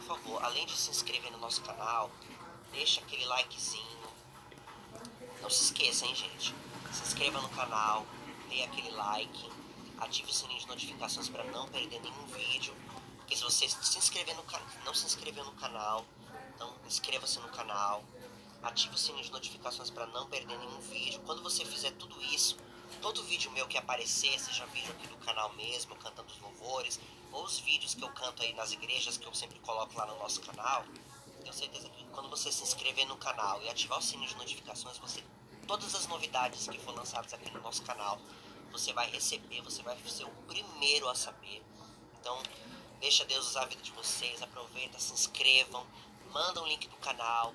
favor, além de se inscrever no nosso canal, deixa aquele likezinho. Não se esqueça, hein, gente? Se inscreva no canal, dê aquele like, ative o sininho de notificações para não perder nenhum vídeo. Porque se você não se inscreveu no canal, então inscreva-se no canal, ative o sininho de notificações para não perder nenhum vídeo. Quando você fizer tudo isso, todo vídeo meu que aparecer, seja vídeo aqui do canal mesmo, eu cantando os louvores, ou os vídeos que eu canto aí nas igrejas, que eu sempre coloco lá no nosso canal, tenho certeza que quando você se inscrever no canal e ativar o sininho de notificações, todas as novidades que foram lançadas aqui no nosso canal, você vai receber, você vai ser o primeiro a saber. Então, deixa Deus usar a vida de vocês, aproveita, se inscrevam, manda um link do canal,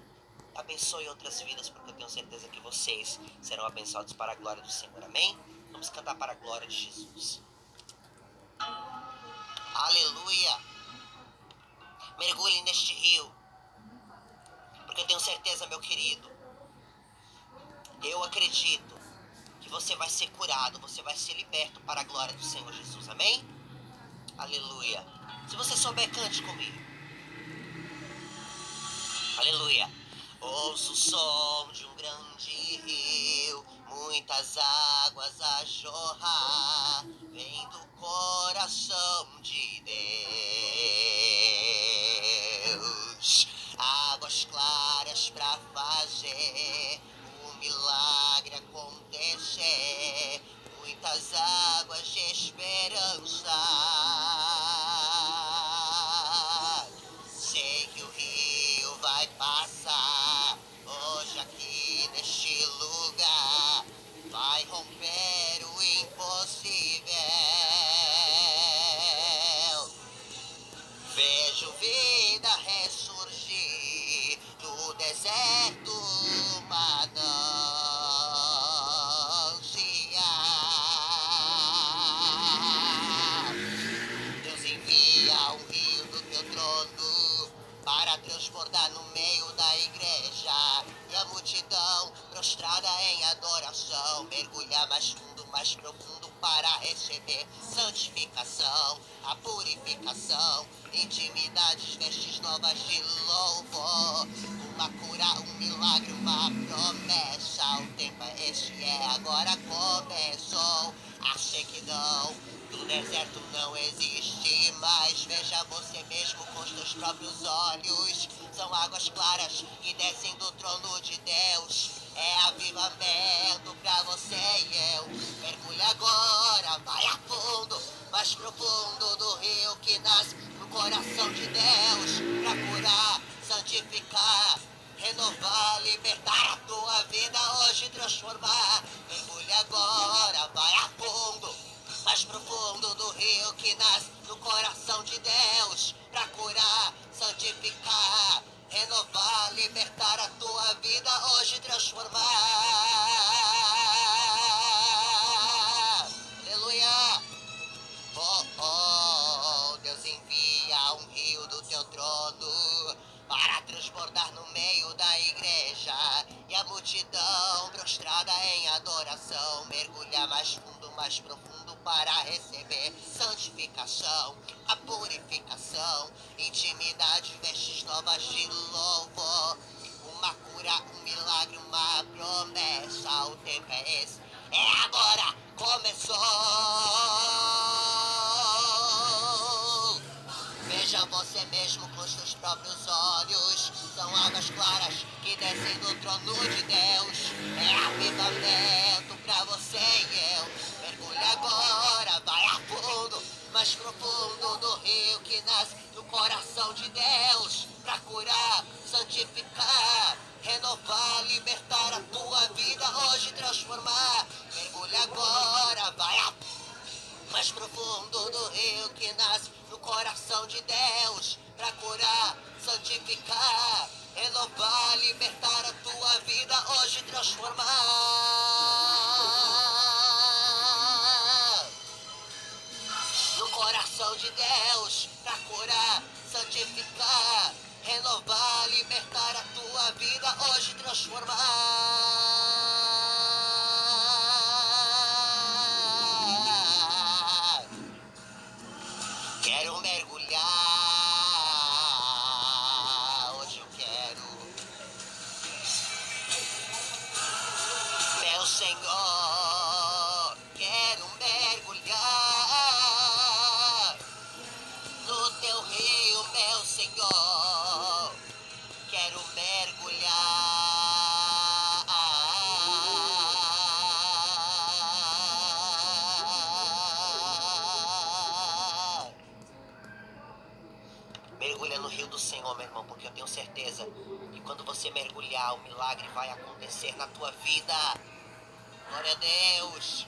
abençoe outras vidas, porque eu tenho certeza que vocês serão abençoados para a glória do Senhor, amém? Vamos cantar para a glória de Jesus. Aleluia! Mergulhe neste rio, porque eu tenho certeza, meu querido, eu acredito que você vai ser curado, você vai ser liberto para a glória do Senhor Jesus, amém? Aleluia! Se você souber, cante comigo. Aleluia! Ouço o som de um grande rio, muitas águas a jorrar, vem do coração de Deus. Águas claras pra fazer o milagre acontecer, muitas águas de esperança. Sei que o rio vai passar hoje aqui neste lugar, vai romper o impossível. Vejo vida ressurgir do deserto, manancial. Deus envia um rio do teu trono para transbordar no meio da igreja, e a multidão prostrada em adoração mergulha mais fundo, mais profundo para receber santificação, a purificação, intimidades, vestes novas de louvor, uma cura, um milagre, uma promessa. O tempo é este, agora começou. A sequidão do deserto não existe mais. Veja você mesmo com os teus próprios olhos. São águas claras que descem do trono de Deus. É avivamento pra você e eu. Mergulha agora, vai a fundo, mais profundo do rio que nasce no coração de Deus, pra curar, santificar, renovar, libertar a tua vida hoje, transformar. Mergulha agora, vai a fundo, mais profundo do rio que nasce no coração de Deus, pra curar, santificar, renovar, libertar a tua vida hoje, transformar. Aleluia! Oh, oh, Deus envia um rio do teu trono para transbordar no meio da igreja, e a multidão prostrada em adoração mergulha mais fundo, mais profundo para receber santificação, a purificação, intimidade, vestes novas de louvor, uma cura, um milagre, uma promessa. O tempo é esse, é agora, começou. Veja você mesmo com os seus próprios olhos. São águas claras que descem do trono de Deus. É avivamento pra você e eu. Mergulha agora, vai a fundo, mais profundo do rio que nasce no coração de Deus, pra curar, santificar, renovar, libertar a tua vida hoje, transformar. Mergulha agora, vai a mais profundo do rio que nasce no coração de Deus, pra curar, santificar, renovar, libertar a tua vida hoje, transformar. No coração de Deus, pra curar, santificar, renovar, libertar a tua vida hoje, transformar. Quero mergulhar Mergulha no rio do Senhor, meu irmão, porque eu tenho certeza que quando você mergulhar, o milagre vai acontecer na tua vida. Glória a Deus.